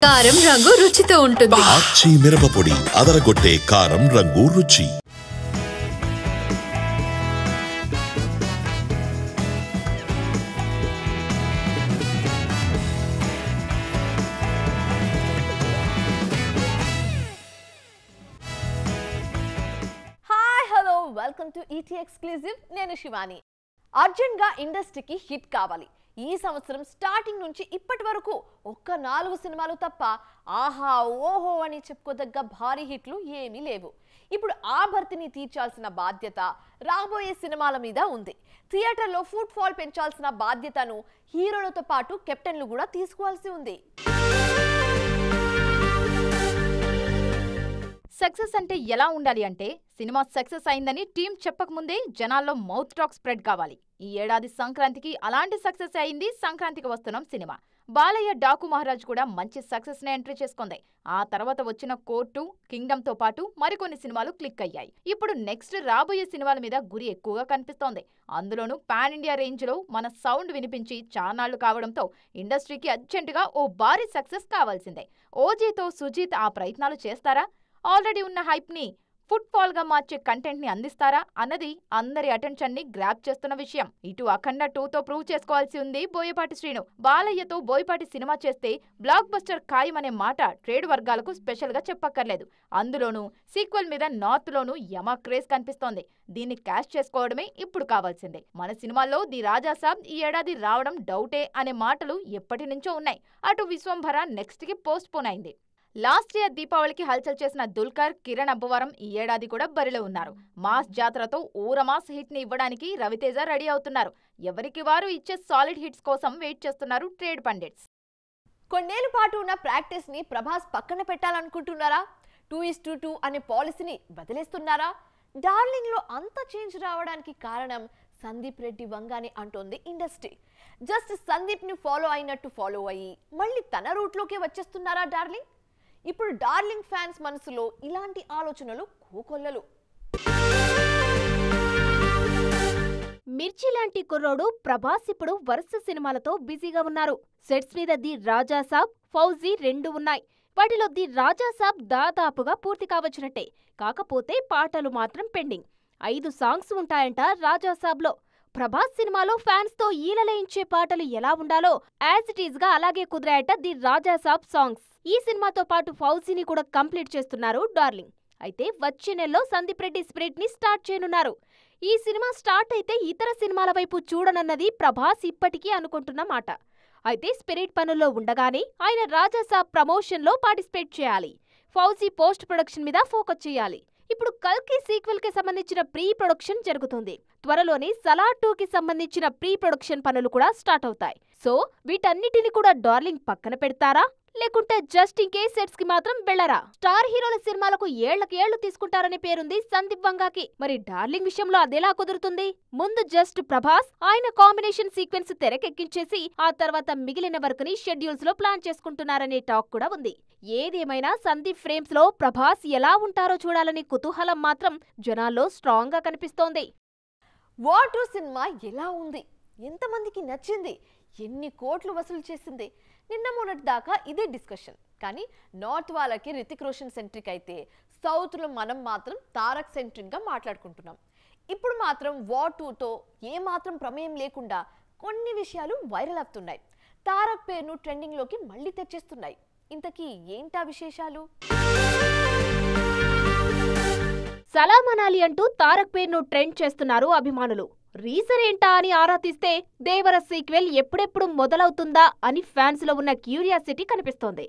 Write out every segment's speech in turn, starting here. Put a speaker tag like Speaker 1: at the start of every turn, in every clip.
Speaker 1: కారం రంగు రుచితో ఉంటుంది.
Speaker 2: ఆచి మిరపపొడి అదరగొట్టే కారం రంగు రుచి.
Speaker 3: Hi hello welcome to ET exclusive. నేను శివాని. అర్జెంట్ గా ఇండస్ట్రీకి హిట్ కావాలి. ఈ సంవత్సరం స్టార్టింగ్ నుంచి ఇప్పటి వరకు ఒక్క 4 సినిమాలు తప్ప ఆహా ఓహో అని చెప్పుకోదగ్గ భారీ హిట్లు ఏమీ లేవు. ఇప్పుడు ఆ భర్తీని తీర్చాల్సిన బాధ్యత రాబోయే సినిమాల మీద ఉంది. థియేటర్లో ఫుట్ ఫాల్ పెంచాల్సిన బాధ్యతను హీరోలతో పాటు కెప్టెన్లు కూడా తీసుకోవాల్సి ఉంది.
Speaker 4: సక్సెస్ అంటే ఎలా ఉండాలి అంటే, సినిమా సక్సెస్ అయిందని టీం చెప్పకముందే జనాల్లో మౌత్ టాక్ స్ప్రెడ్ కావాలి. ఈ ఏడాది సంక్రాంతికి అలాంటి సక్సెస్ అయింది సంక్రాంతికి వస్తున్నాం సినిమా. బాలయ్య డాకు మహారాజ్ కూడా మంచి సక్సెస్ నే ఎంట్రీ చేసుకుంది. ఆ తర్వాత వచ్చిన కోర్టు, కింగ్డమ్ తో పాటు మరికొన్ని సినిమాలు క్లిక్ అయ్యాయి. ఇప్పుడు నెక్స్ట్ రాబోయే సినిమాల మీద గురి ఎక్కువగా కనిపిస్తోంది. అందులోనూ పాన్ ఇండియా రేంజ్ లో మన సౌండ్ వినిపించి చానాళ్లు కావడంతో ఇండస్ట్రీకి అర్జెంటుగా ఓ భారీ సక్సెస్ కావాల్సిందే. ఓజీతో సుజీత్ ఆ ప్రయత్నాలు చేస్తారా? ఆల్రెడీ ఉన్న హైప్ ని ఫుట్ ఫాల్ గా మార్చే కంటెంట్ ని అందిస్తారా అన్నది అందరి అటెన్షన్ ని గ్రాప్ చేస్తున్న విషయం. ఇటు అఖండ 2తో ప్రూవ్ చేసుకోవాల్సి ఉంది బోయపాటి శ్రీను. బాలయ్యతో బోయపాటి సినిమా చేస్తే బ్లాక్ బస్టర్ ఖాయమనే మాట ట్రేడ్ వర్గాలకు స్పెషల్ గా చెప్పక్కర్లేదు. అందులోనూ సీక్వెల్ మీద నార్త్ లోనూ యమా క్రేజ్ కనిపిస్తోంది. దీన్ని క్యాష్ చేసుకోవడమే ఇప్పుడు కావాల్సిందే. మన సినిమాల్లో ది రాజాసాబ్ ఈ ఏడాది రావడం డౌటే అనే మాటలు ఎప్పటి నుంచో ఉన్నాయి. అటు విశ్వంభర నెక్స్ట్ కి పోస్ట్ పోన్ అయింది. లాస్ట్ ఇయర్ దీపావళికి హల్చల్ చేసిన దుల్కర్, కిరణ్ అబ్బవరం ఈ ఏడాది కూడా బరిలో ఉన్నారు. మాస్ జాతరతో ఊరమాస్ హిట్ ని ఇవ్వడానికి రవితేజ రెడీ అవుతున్నారు. ఎవరికి వారు ఇచ్చే సాలిడ్ హిట్స్ కోసం వెయిట్ చేస్తున్నారు ట్రేడ్ పండిట్స్.
Speaker 3: కొన్నేళ్ల పాటు ఉన్న ప్రాక్టీస్ ని ప్రభాస్ పక్కన పెట్టాలనుకుంటున్నారా? 2:2 అనే పాలసీని వదిలేస్తున్నారా? డార్లింగ్ లో అంత చేంజ్ రావడానికి కారణం సందీప్ రెడ్డి వంగాని అంటోంది ఇండస్ట్రీ. జస్ట్ సందీప్ ని ఫాలో అయినట్టు ఫాలో అయ్యి మళ్ళీ తన రూట్ లోకే వచ్చేస్తున్నారా డార్లింగ్? ఇప్పుడు డార్లింగ్ ఫ్యాన్స్ మనసులో ఇలాంటి ఆలోచనలు కోకొల్లలు.
Speaker 5: మిర్చి లాంటి కుర్రోడు ప్రభాస్ ఇప్పుడు వరుస సినిమాలతో బిజీగా ఉన్నారు. సెట్స్ మీద ది రాజాసాబ్, ఫౌజీ 2 ఉన్నాయి. వాటిలో ది రాజాసాబ్ దాదాపుగా పూర్తి కావచ్చినట్టే. కాకపోతే పాటలు మాత్రం పెండింగ్. 5 సాంగ్స్ ఉంటాయంట రాజాసాబ్లో. ప్రభాస్ సినిమాలో ఫ్యాన్స్ తో ఈలలేయించే పాటలు ఎలా ఉండాలో యాజ్ ఇట్ ఈజ్ గా అలాగే కుదిరాయట ది రాజాసాబ్ సాంగ్స్. ఈ సినిమాతో పాటు ఫౌజీని కూడా కంప్లీట్ చేస్తున్నారు డార్లింగ్. అయితే వచ్చే నెలలో సందీప్ రెడ్డి స్పిరిట్ ని స్టార్ట్ చేయనున్నారు. ఈ సినిమా స్టార్ట్ అయితే ఇతర సినిమాల వైపు చూడనన్నది ప్రభాస్ ఇప్పటికీ అనుకుంటున్న మాట. అయితే స్పిరిట్ పనుల్లో ఉండగానే ఆయన రాజాసాబ్ ప్రమోషన్ లో పార్టిసిపేట్ చేయాలి. ఫౌజీ పోస్ట్ ప్రొడక్షన్ మీద ఫోకస్ చేయాలి. ఇప్పుడు కల్కి సీక్వెల్ కి సంబంధించిన ప్రీ ప్రొడక్షన్ జరుగుతుంది. త్వరలోనే సలార్ 2కి సంబంధించిన ప్రీ ప్రొడక్షన్ పనులు కూడా స్టార్ట్ అవుతాయి. సో వీటన్నిటిని కూడా డార్లింగ్ పక్కన పెడతారా, లేకుంటే జస్ట్ ఇన్ కేస్ సెట్స్ కి మాత్రం వెళ్లరా? స్టార్ హీరోల సినిమాలకు ఏళ్లకేళ్లు తీసుకుంటారనే పేరుంది సందీప్ వంగాకి. మరి డార్లింగ్ విషయంలో అదెలా కుదురుతుంది? ముందు జస్ట్ ప్రభాస్ ఆయన కాంబినేషన్ సీక్వెన్స్ తెరకెక్కించేసి ఆ తర్వాత మిగిలిన వర్క్ ని షెడ్యూల్స్ లో ప్లాన్ చేసుకుంటున్నారనే టాక్ కూడా ఉంది. ఏదేమైనా సందీప్ ఫ్రేమ్స్ లో ప్రభాస్ ఎలా ఉంటారో చూడాలని కుతూహలం మాత్రం జనాల్లో స్ట్రాంగ్ గా కనిపిస్తోంది.
Speaker 3: వార్ 2 సినిమా ఎలా ఉంది? ఎంతమందికి నచ్చింది? ఎన్ని కోట్లు వసూలు చేసింది? నిన్న మొన్నటి దాకా ఇదే డిస్కషన్. కానీ నార్త్ వాళ్ళకి రితిక్ రోషన్ సెంట్రిక్ అయితే సౌత్లో మనం మాత్రం తారక్ సెంట్రిక్ గా మాట్లాడుకుంటున్నాం. ఇప్పుడు మాత్రం వార్ 2తో ఏమాత్రం ప్రమేయం లేకుండా కొన్ని విషయాలు వైరల్ అవుతున్నాయి. తారక్ పేరును ట్రెండింగ్ లోకి మళ్ళీ తెచ్చేస్తున్నాయి. ఇంతకీ ఏంటా విశేషాలు?
Speaker 5: సలాం అనాలి అంటూ తారక్ పేరును ట్రెండ్ చేస్తున్నారు అభిమానులు. రీజన్ ఏంటా అని ఆరా తీస్తే దేవర సీక్వెల్ ఎప్పుడెప్పుడు మొదలవుతుందా అని ఫ్యాన్స్ లో ఉన్న క్యూరియాసిటీ కనిపిస్తోంది.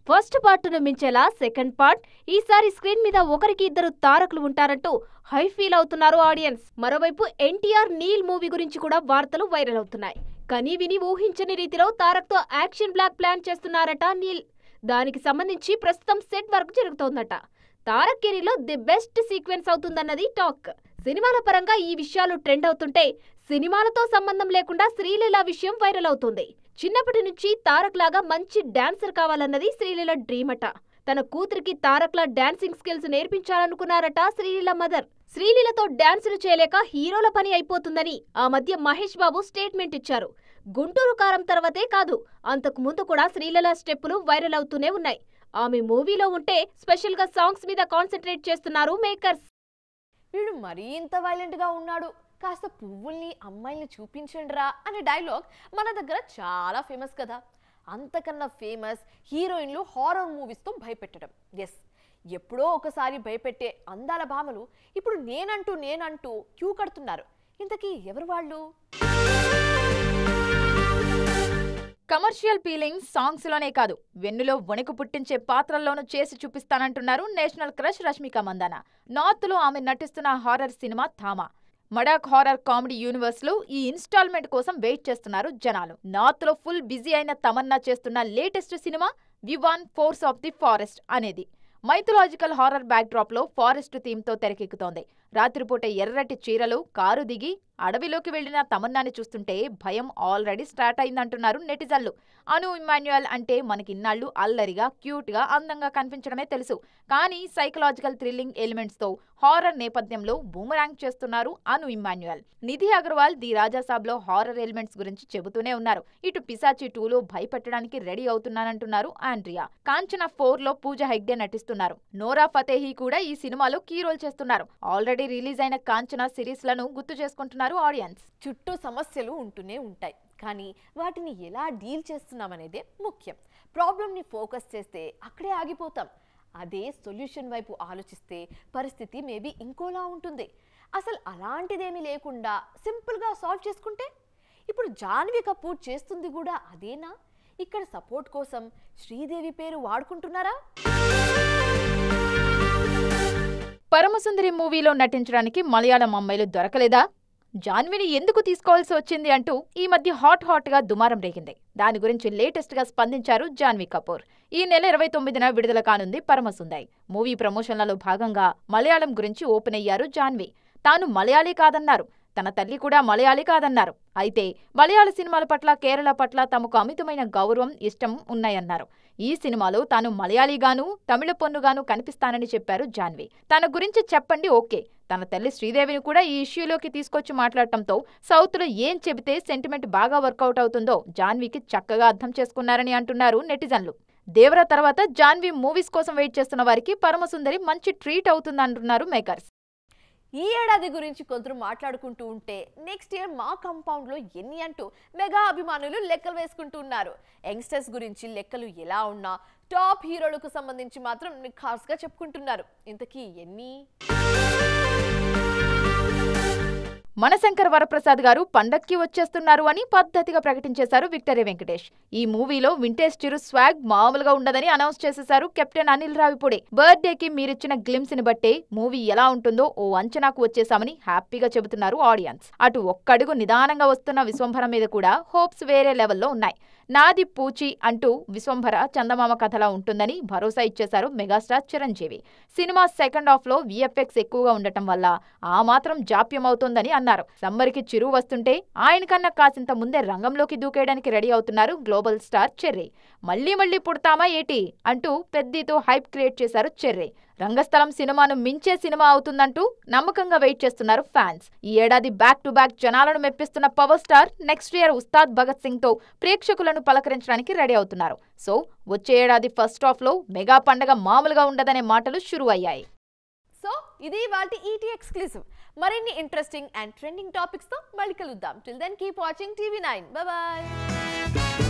Speaker 5: ఫస్ట్ పార్ట్ను మించేలా సెకండ్ పార్ట్, ఈసారి స్క్రీన్ మీద ఒకరికి 2 తారకులు ఉంటారంటూ హై ఫీల్ అవుతున్నారు ఆడియన్స్. మరోవైపు ఎన్టీఆర్ నీల్ మూవీ గురించి కూడా వార్తలు వైరల్ అవుతున్నాయి. కానీ విని ఊహించని రీతిలో తారక్ తో యాక్షన్ బ్లాక్ ప్లాన్ చేస్తున్నారట నీల్. దానికి సంబంధించి ప్రస్తుతం సెట్ వర్క్ జరుగుతోందట. తారక్ కెరీర్లో ది బెస్ట్ సీక్వెన్స్ అవుతుందన్నది టాక్. సినిమాల పరంగా ఈ విషయాలు ట్రెండ్ అవుతుంటే సినిమాలతో సంబంధం లేకుండా శ్రీలీల విషయం వైరల్ అవుతుంది. చిన్నప్పటి నుంచి తారక్ లాగా మంచి డాన్సర్ కావాలన్నది శ్రీలీల డ్రీమ్ అట. తన కూతురికి తారక్ లా డాన్సింగ్ స్కిల్స్ నేర్పించాలనుకున్నారట శ్రీలీల మదర్. శ్రీలీలతో డాన్సులు చేయలేక హీరోల పని అయిపోతుందని ఆ మధ్య మహేష్ బాబు స్టేట్మెంట్ ఇచ్చారు. గుంటూరు కారం తర్వాతే కాదు, అంతకు ముందు కూడా శ్రీలీల స్టెప్పులు వైరల్ అవుతూనే ఉన్నాయి. ఆమె మూవీలో ఉంటే స్పెషల్ గా సాంగ్స్ మీద కాన్సన్ట్రేట్ చేస్తున్నారు మేకర్స్.
Speaker 3: వీడు మరీ ఇంత వైలెంట్ గా ఉన్నాడు, కాస్త పువ్వుల్ని అమ్మాయిల్ని చూపించండిరా అనే డైలాగ్ మన దగ్గర చాలా ఫేమస్ కదా. అంతకన్నా ఫేమస్ హీరోయిన్లు హారర్ మూవీస్తో భయపెట్టడం. ఎస్, ఎప్పుడో ఒకసారి భయపెట్టే అందాల భామలు ఇప్పుడు నేనంటూ క్యూ కడుతున్నారు. ఇంతకీ ఎవరు వాళ్ళు?
Speaker 4: కమర్షియల్ ఫీలింగ్స్ సాంగ్స్ లోనే కాదు, వెన్నులో వణుకు పుట్టించే పాత్రల్లోనూ చేసి చూపిస్తానంటున్నారు national crush Rashmika Mandanna. North లో ఆమె నటిస్తున్న horror cinema Thama. Maddock horror comedy universe లో ఈ ఇన్స్టాల్మెంట్ కోసం వెయిట్ చేస్తున్నారు జనాలు. నార్త్ లో ఫుల్ బిజీ అయిన తమన్నా చేస్తున్న latest cinema Vivaan force of the forest అనేది. మైథలాజికల్ హారర్ బ్యాక్ డ్రాప్ లో ఫారెస్ట్ థీమ్ తో తెరకెక్కుతోంది. రాత్రిపూట ఎర్రటి చీరలు కారు దిగి అడవిలోకి వెళ్లిన తమన్నాని చూస్తుంటే భయం ఆల్రెడీ స్టార్ట్ అయిందంటున్నారు నెటిజన్లు. అను ఇమ్మాన్యుయల్ అంటే మనకిన్నాళ్లు అల్లరిగా, క్యూట్ గా, అందంగా కనిపించడమే తెలుసు. కానీ సైకలాజికల్ థ్రిల్లింగ్ ఎలిమెంట్స్ తో హారర్ నేపథ్యంలో బూమరాంగ్ చేస్తున్నారు అను ఇమ్మాన్యుయల్. నిధి అగర్వాల్ ది రాజాసాబ్ లో హారర్ ఎలిమెంట్స్ గురించి చెబుతూనే ఉన్నారు. ఇటు పిశాచి 2లో భయపెట్టడానికి రెడీ అవుతున్నానంటున్నారు ఆండ్రియా. కాంచనా 4లో పూజా హెగ్డే నటిస్తున్నారు. నోరా ఫతేహీ కూడా ఈ సినిమాలో కీ రోల్ చేస్తున్నారు. ఆల్రెడీ రిలీజ్ అయిన కాంచనా సిరీస్ లను గుర్తు చేసుకుంటున్నారు ఆడియన్స్.
Speaker 3: చుట్టూ సమస్యలు ఉంటూనే ఉంటాయి, కానీ వాటిని ఎలా డీల్ చేస్తున్నామనేదే ముఖ్యం. ప్రాబ్లంని ఫోకస్ చేస్తే అక్కడే ఆగిపోతాం. అదే సొల్యూషన్ వైపు ఆలోచిస్తే పరిస్థితి మేబీ ఇంకోలా ఉంటుంది. అసలు అలాంటిదేమీ లేకుండా సింపుల్గా సాల్వ్ చేసుకుంటే? ఇప్పుడు జాన్వీ కపూర్ చేస్తుంది కూడా అదేనా? ఇక్కడ సపోర్ట్ కోసం శ్రీదేవి పేరు వాడుకుంటున్నారా?
Speaker 4: పరమసుందరి మూవీలో నటించడానికి మలయాళం అమ్మాయిలు దొరకలేదా? జాన్వీని ఎందుకు తీసుకోవాల్సి వచ్చింది అంటూ ఈ మధ్య హాట్ గా దుమారం రేగింది. దాని గురించి లేటెస్ట్ గా స్పందించారు జాన్వీ కపూర్. ఈ నెల 29న విడుదల కానుంది పరమసుందరి. మూవీ ప్రమోషన్లలో భాగంగా మలయాళం గురించి ఓపెన్ అయ్యారు జాన్వీ. తాను మలయాళీ కాదన్నారు. తన తల్లి కూడా మలయాళీ కాదన్నారు. అయితే మలయాళ సినిమాల పట్ల, కేరళ పట్ల తమకు అమితమైన గౌరవం, ఇష్టం ఉన్నాయన్నారు. ఈ సినిమాలో తాను మలయాళీగాను, తమిళ పొన్నుగాను కనిపిస్తానని చెప్పారు జాన్వీ. తన గురించి చెప్పండి ఓకే, తన తల్లి శ్రీదేవిని కూడా ఈ ఇష్యూలోకి తీసుకొచ్చి మాట్లాడటంతో సౌత్లో ఏం చెబితే సెంటిమెంట్ బాగా వర్కౌట్ అవుతుందో జాన్వీకి చక్కగా అర్థం చేసుకున్నారని అంటున్నారు నెటిజన్లు. దేవరా తర్వాత జాన్వీ మూవీస్ కోసం వెయిట్ చేస్తున్న వారికి పరమసుందరి మంచి ట్రీట్ అవుతుందంటున్నారు మేకర్స్.
Speaker 3: ఈ ఏడాది గురించి కొందరు మాట్లాడుకుంటూ ఉంటే నెక్స్ట్ ఇయర్ మా కాంపౌండ్లో ఎన్ని అంటూ మెగా అభిమానులు లెక్కలు వేసుకుంటూ ఉన్నారు. యంగ్స్టర్స్ గురించి లెక్కలు ఎలా ఉన్నా టాప్ హీరోలకు సంబంధించి మాత్రం ఖాస్గా చెప్పుకుంటున్నారు. ఇంతకీ ఎన్ని?
Speaker 4: మనశంకర్ వరప్రసాద్ గారు పండక్కి వచ్చేస్తున్నారు అని పద్ధతిగా ప్రకటించేశారు విక్టరీ వెంకటేష్. ఈ మూవీలో వింటేజ్ చిరు స్వాగ్ మామూలుగా ఉండదని అనౌన్స్ చేసేశారు కెప్టెన్ అనిల్ రావిపూడి. బర్త్డేకి మీరిచ్చిన గ్లిమ్స్ ని బట్టే మూవీ ఎలా ఉంటుందో ఓ అంచనాకు వచ్చేశామని హ్యాపీగా చెబుతున్నారు ఆడియన్స్. అటు ఒక్కడుగు నిదానంగా వస్తున్న విశ్వంభర మీద కూడా హోప్స్ వేరే లెవెల్లో ఉన్నాయి. నాది పూచి అంటూ విశ్వంభర చందమామ కథలా ఉంటుందని భరోసా ఇచ్చేశారు megastar Chiranjeevi. Cinema second half లో విఎఫ్ఎక్స్ ఎక్కువగా ఉండటం వల్ల ఆ మాత్రం జాప్యం అవుతోందని అన్నారు. సమ్మర్కి చిరు వస్తుంటే ఆయన కన్నా కాసింత ముందే రంగంలోకి దూకేయడానికి రెడీ అవుతున్నారు గ్లోబల్ స్టార్ చెర్రీ. మళ్లీ పుడతామా ఏటి అంటూ పెద్దతో హైప్ క్రియేట్ చేశారు చెర్రీ. రంగస్థలం సినిమాను మించే సినిమా అవుతుందంటూ నమ్మకంగా వెయిట్ చేస్తున్నారు ఫ్యాన్స్. ఈ ఏడాది బ్యాక్ టు బ్యాక్ జనాలను మెప్పిస్తున్న power star next year Ustaad Bhagat Singh తో ప్రేక్షకులను పలకరించడానికి రెడీ అవుతున్నారు. సో వచ్చే ఏడాది ఫస్ట్ హాఫ్ లో మెగా పండగ మామూలుగా ఉండదనే మాటలు షురూ అయ్యాయి.
Speaker 3: సో ఇది వాటి ఈటీ ఎక్స్క్లూసివ్. మరిన్ని ఇంట్రెస్టింగ్ అండ్ ట్రెండింగ్ టాపిక్స్ తో మళ్ళీ కలుద్దాం. Till then keep watching TV nine. Bye by.